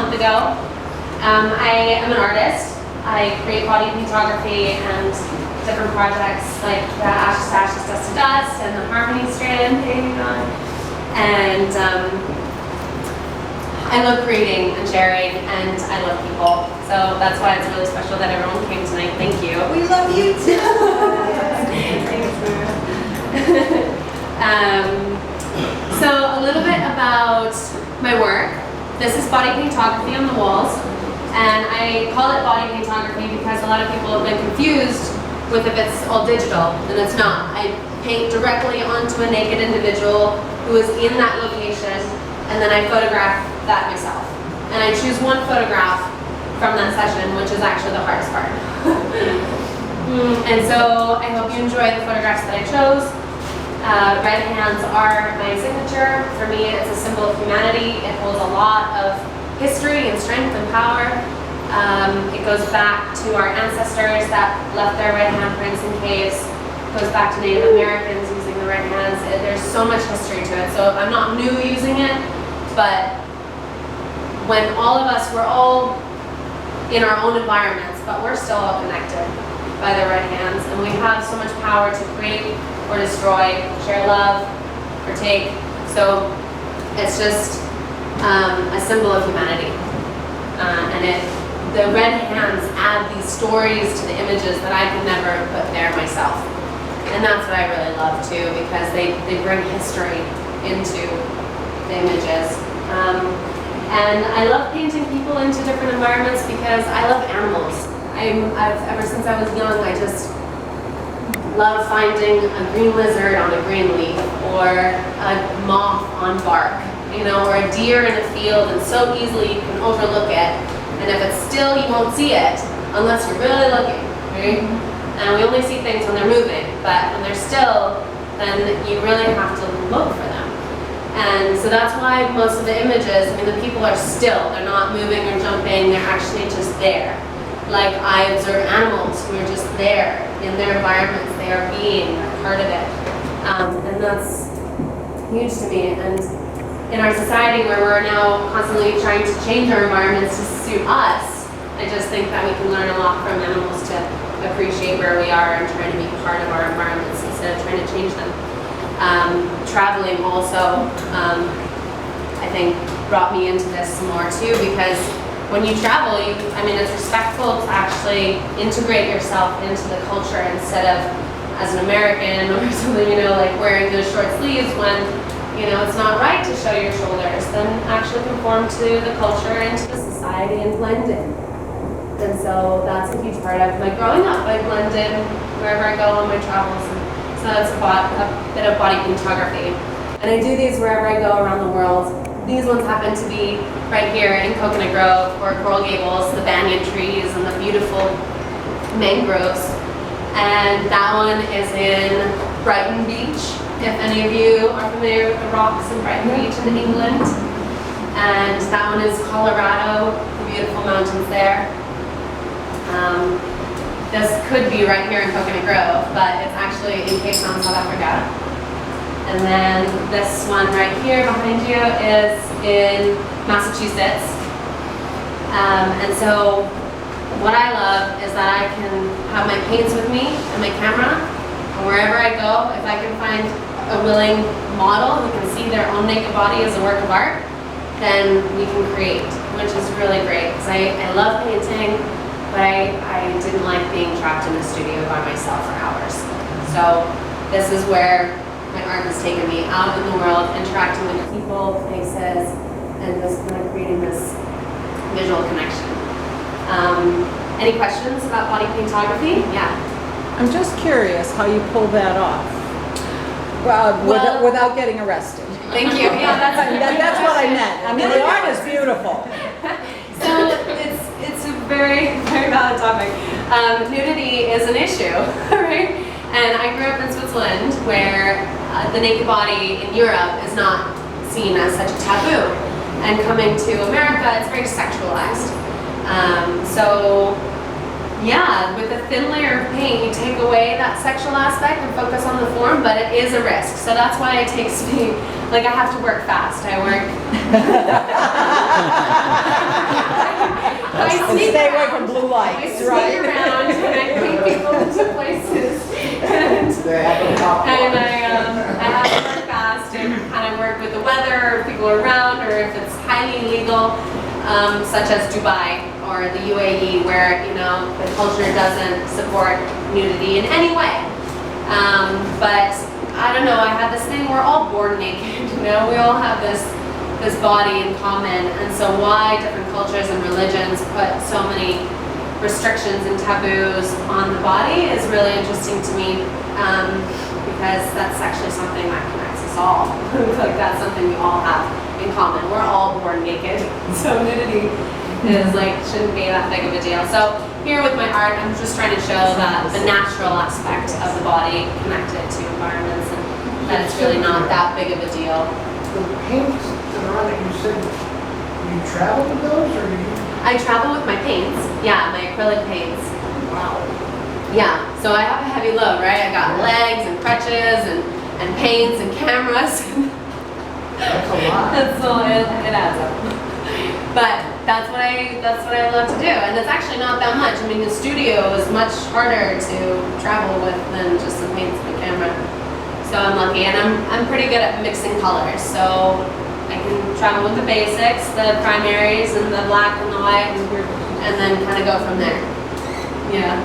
month ago. I am an artist. I create body paintography and different projects like the Ashes to Ashes, Dust to Dust, and the Harmony strand hanging on. And I love creating and sharing, and I love people. So that's why it's really special that everyone came tonight. Thank you. We love you too. So a little bit about my work. This is body paintography on the walls, and I call it body paintography because a lot of people have been confused with if it's all digital, and it's not. I paint directly onto a naked individual who is in that location, and then I photograph that myself. And I choose one photograph from that session, which is actually the hardest part. And so I hope you enjoy the photographs that I chose. Red hands are my signature. For me, it's a symbol of humanity. It holds a lot of history and strength and power. It goes back to our ancestors that left their red handprints in caves. It goes back to Native Americans using the red hands. There's so much history to it. So I'm not new using it, but when all of us, we're all in our own environments, but we're still all connected by the red hands, and we have so much power to create or destroy, share love, or take. So it's just a symbol of humanity. And the red hands add these stories to the images that I could never put there myself. And that's what I really love too, because they bring history into the images. And I love painting people into different environments because I love animals. Ever since I was young, I just love finding a green lizard on a green leaf, or a moth on bark, you know, or a deer in a field, and so easily you can overlook it. And if it's still, you won't see it unless you're really looking, right? And we only see things when they're moving, but when they're still, then you really have to look for them. And so that's why most of the images, I mean, the people are still, they're not moving or jumping, they're actually just there. Like I observe animals who are just there in their environments, they are being, they're part of it. And that's huge to me. And in our society where we're now constantly trying to change our environments to suit us, I just think that we can learn a lot from animals to appreciate where we are and trying to be part of our environments instead of trying to change them. Traveling also, I think, brought me into this more too, because when you travel, I mean, it's respectful to actually integrate yourself into the culture instead of as an American or something, you know, like wearing those short sleeves when, you know, it's not right to show your shoulders. Then actually conform to the culture and to the society and blend in. And so that's a huge part of my growing up. I blend in wherever I go on my travels. And so that's a bit of body paintography. And I do these wherever I go around the world. These ones happen to be right here in Coconut Grove or Coral Gables, the banyan trees and the beautiful mangroves. And that one is in Brighton Beach, if any of you are familiar with the rocks in Brighton Beach in England. And that one is Colorado, the beautiful mountains there. This could be right here in Coconut Grove, but it's actually in Cape Town, South Africa. And then this one right here behind you is in Massachusetts. And so what I love is that I can have my paints with me and my camera, and wherever I go, if I can find a willing model who can see their own naked body as a work of art, then we can create, which is really great, because I love painting, but I didn't like being trapped in the studio by myself for hours. So this is where my art has taken me out in the world, interacting with people, places, and just kind of creating this visual connection. Any questions about body paintography? Yeah. I'm just curious how you pull that off without getting arrested. Thank you. Yeah, that's what I meant. I mean, the art is beautiful. So it's a very, very valid topic. Nudity is an issue, right? And I grew up in Switzerland, where the naked body in Europe is not seen as such a taboo. And coming to America, it's very sexualized. So yeah, with a thin layer of paint, you take away that sexual aspect and focus on the form, but it is a risk. So that's why it takes me, like I have to work fast. I work Yes, and sneak stay away around. from blue I lights, sneak right? around and I bring people into places. And I have to work fast and kind of work with the weather, or people around, or if it's highly illegal, such as Dubai or the UAE, where the culture doesn't support nudity in any way. But I don't know. I have this thing. We're all born naked. We all have this body in common, and so why different cultures and religions put so many restrictions and taboos on the body is really interesting to me, because that's actually something that connects us all. Like that's something we all have in common. We're all born naked, so nudity is shouldn't be that big of a deal. So here with my art, I'm just trying to show that the natural aspect of the body connected to environments, and that it's really not that big of a deal. The paints that are on it, you said you travel with those, or you? I travel with my paints, yeah, my acrylic paints. Wow. Yeah, so I have a heavy load, right? I got legs and crutches and paints and cameras. That's a lot. So it adds up. But that's what I love to do, and it's actually not that much. I mean, the studio is much harder to travel with than just the paints and the camera. So I'm lucky, and I'm pretty good at mixing colors. So I can travel with the basics, the primaries, and the black and the white, and then kind of go from there. Yeah.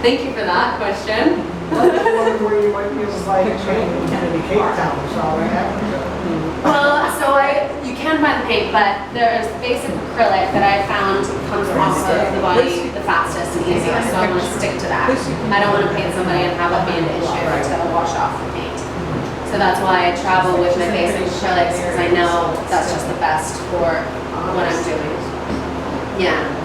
Thank you for that question. I was wondering where you might be able to buy a paint in Cape Town, so I haven't. Well, so you can buy the paint, but there's basic acrylic that I found comes off of the body the fastest and easiest, so I'm going to stick to that. I don't want to paint somebody and have it be an issue to wash off the paint. So that's why I travel with my basic acrylics, because I know that's just the best for what I'm doing. Yeah.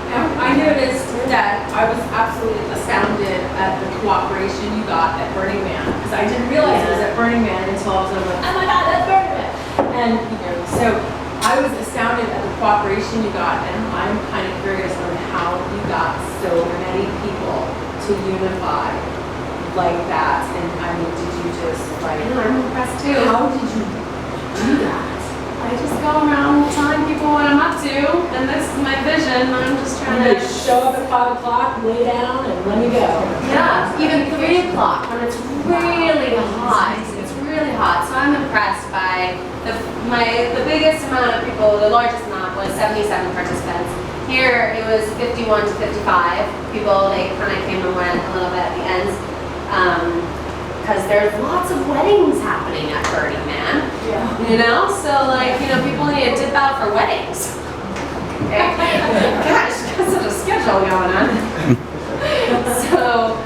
I noticed that I was absolutely astounded at the cooperation you got at Burning Man, because I didn't realize it was at Burning Man until I was like, oh my god, that's Burning Man! And so I was astounded at the cooperation you got, and I'm kind of curious on how you got so many people to unify like that. And I mean, did you just I'm impressed too. how did you do that? I just go around telling people what I'm up to, and this is my vision. I'm just trying to show up at 5 o'clock, lay down, and let me go. Yeah, even 3 o'clock when it's really hot. It's really hot. So I'm impressed by the biggest amount of people. The largest amount was 77 participants. Here it was 51 to 55 people. They kind of came and went a little bit at the ends. Because there's lots of weddings happening at Burning Man. Yeah. So people need to dip out for weddings. Gosh, got such a schedule going on. So,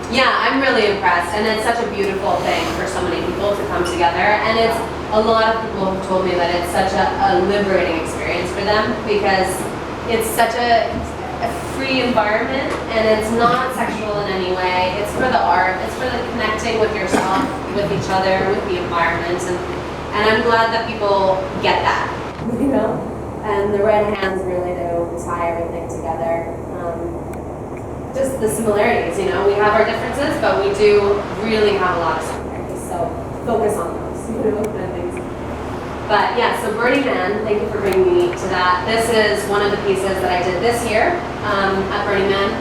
yeah, I'm really impressed, and it's such a beautiful thing for so many people to come together. And it's a lot of people have told me that it's such a liberating experience for them, because it's such a free environment, and it's not sexual in any way. It's for the art. It's for the connecting with yourself, with each other, with the environment, and I'm glad that people get that. And the red hands really do tie everything together. Just the similarities, we have our differences, but we do really have a lot of similarities. So focus on those, kind of things. But yeah, so Burning Man, thank you for bringing me to that. This is one of the pieces that I did this year at Burning Man.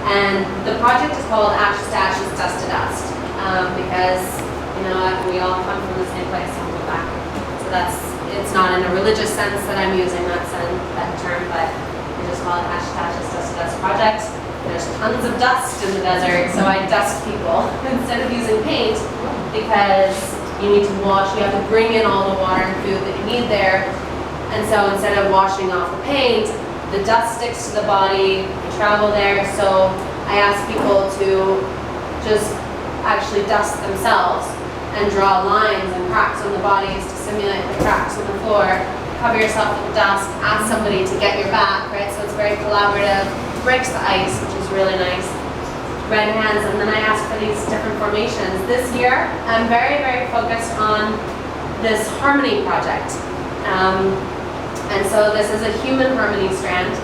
And the project is called Ashes to Ashes, Dust to Dust. Because, we all come from the same place and go back. So it's not in a religious sense that I'm using that term, but we just call it Ashes to Ashes, Dust to Dust project. There's tons of dust in the desert, so I dust people instead of using paint, because you need to wash, you have to bring in all the water and food that you need there. And so instead of washing off the paint, the dust sticks to the body, you travel there. So I ask people to just actually dust themselves and draw lines and cracks on the bodies to simulate the cracks on the floor. Cover yourself with dust, ask somebody to get your back, right? So it's very collaborative, breaks the ice, which is really nice. Red hands, and then I ask for these different formations. This year, I'm very, very focused on this harmony project. And so this is a human harmony strand.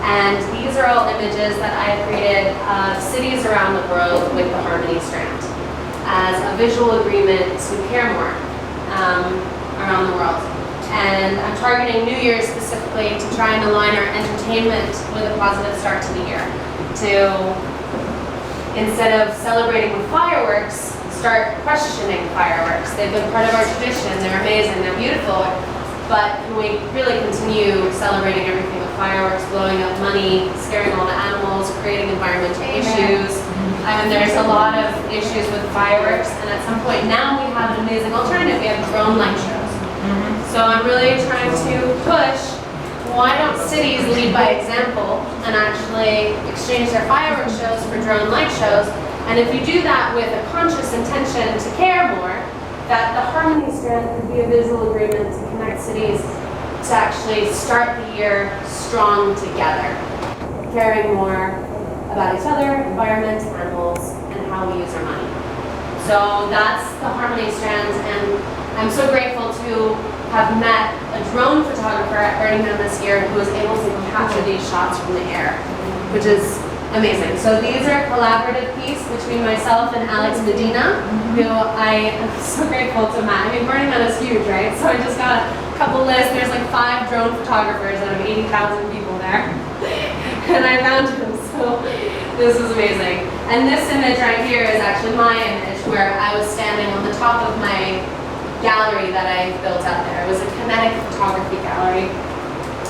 And these are all images that I have created of cities around the world with the harmony strand as a visual agreement to care more around the world. And I'm targeting New Year's specifically to try and align our entertainment with a positive start to the year. To, instead of celebrating with fireworks, start questioning fireworks. They've been part of our tradition, they're amazing, they're beautiful, but can we really continue celebrating everything with fireworks, blowing up money, scaring all the animals, creating environmental issues? I mean, there's a lot of issues with fireworks, and at some point now we have an amazing alternative. We have drone light shows. So I'm really trying to push, why don't cities lead by example and actually exchange their fireworks shows for drone light shows? And if you do that with a conscious intention to care more, that the Harmony Strand could be a visual agreement to connect cities to actually start the year strong together, caring more about each other, environment, animals, and how we use our money. So that's the Harmony Strands, and I'm so grateful to have met a drone photographer at Burning Man this year who was able to capture these shots from the air, which is amazing. So these are a collaborative piece between myself and Alex Medina, who I am so grateful to Matt. I mean, Burning Man is huge, right? So I just got a couple lists. There's like 5 drone photographers out of 80,000 people there. And I found him, so this is amazing. And this image right here is actually my image where I was standing on the top of my gallery that I built out there. It was a kinetic photography gallery,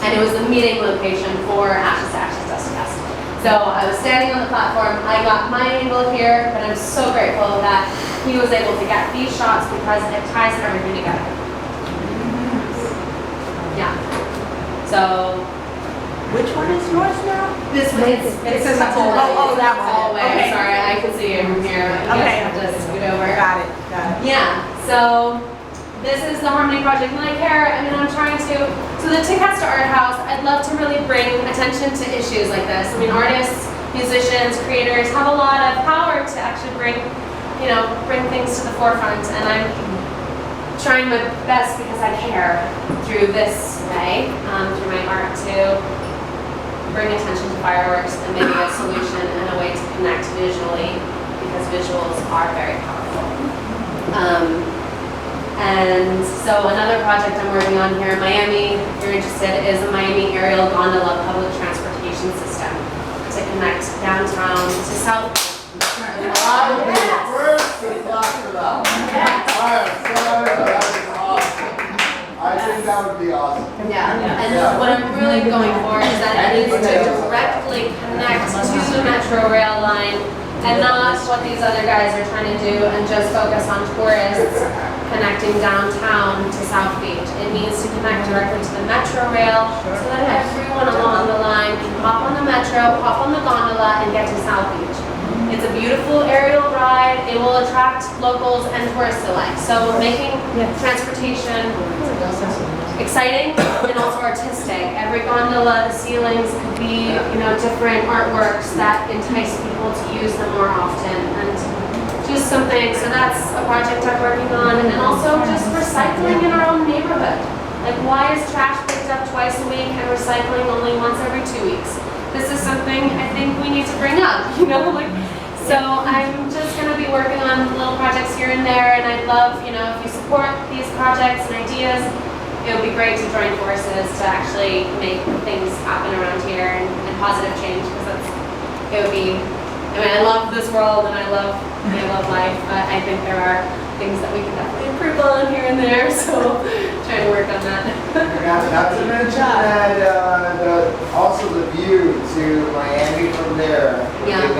and it was the meeting location for Ashes to Ashes, Dust to Dust. So I was standing on the platform, I got my angle here, but I'm so grateful that he was able to get these shots because it ties everything together. Yeah. So Which one is yours now? this way, it's a couple ways. Oh, that one. All ways. Okay. Sorry, I can see it from here. I Okay. guess I'll just scoot over. Got it. Yeah, so this is the Harmony Project, and I care, I mean, I'm trying to, so the Tequesta Art House, I'd love to really bring attention to issues like this. I mean, artists, musicians, creators have a lot of power to actually bring things to the forefront, and I'm trying my best because I care through this way, through my art, to bring attention to fireworks and maybe a solution and a way to connect visually, because visuals are very powerful. And so another project I'm working on here in Miami, if you're interested, is a Miami aerial gondola public transportation system to connect downtown to South. I would be the first to talk about. That is awesome. I think that would be awesome. Yeah, and what I'm really going for is that it needs to directly connect to the metro rail line, and not what these other guys are trying to do and just focus on tourists connecting downtown to South Beach. It needs to connect directly to the metro rail so that everyone along the line can hop on the metro, hop on the gondola, and get to South Beach. It's a beautiful aerial ride. It will attract locals and tourists alike. So making transportation exciting and also artistic. Every gondola, the ceilings could be, different artworks that entice people to use them more often, and just something. So that's a project I'm working on, and then also just recycling in our own neighborhood. Like, why is trash picked up twice a week and recycling only once every 2 weeks? This is something I think we need to bring up, So I'm just going to be working on little projects here and there, and I'd love, if you support these projects and ideas, it would be great to join forces to actually make things happen around here and positive change, because it would be, I love this world and I love life, but I think there are things that we can definitely improve on here and there, so trying to work on that. Not to mention that also the view to Miami from there. Yeah.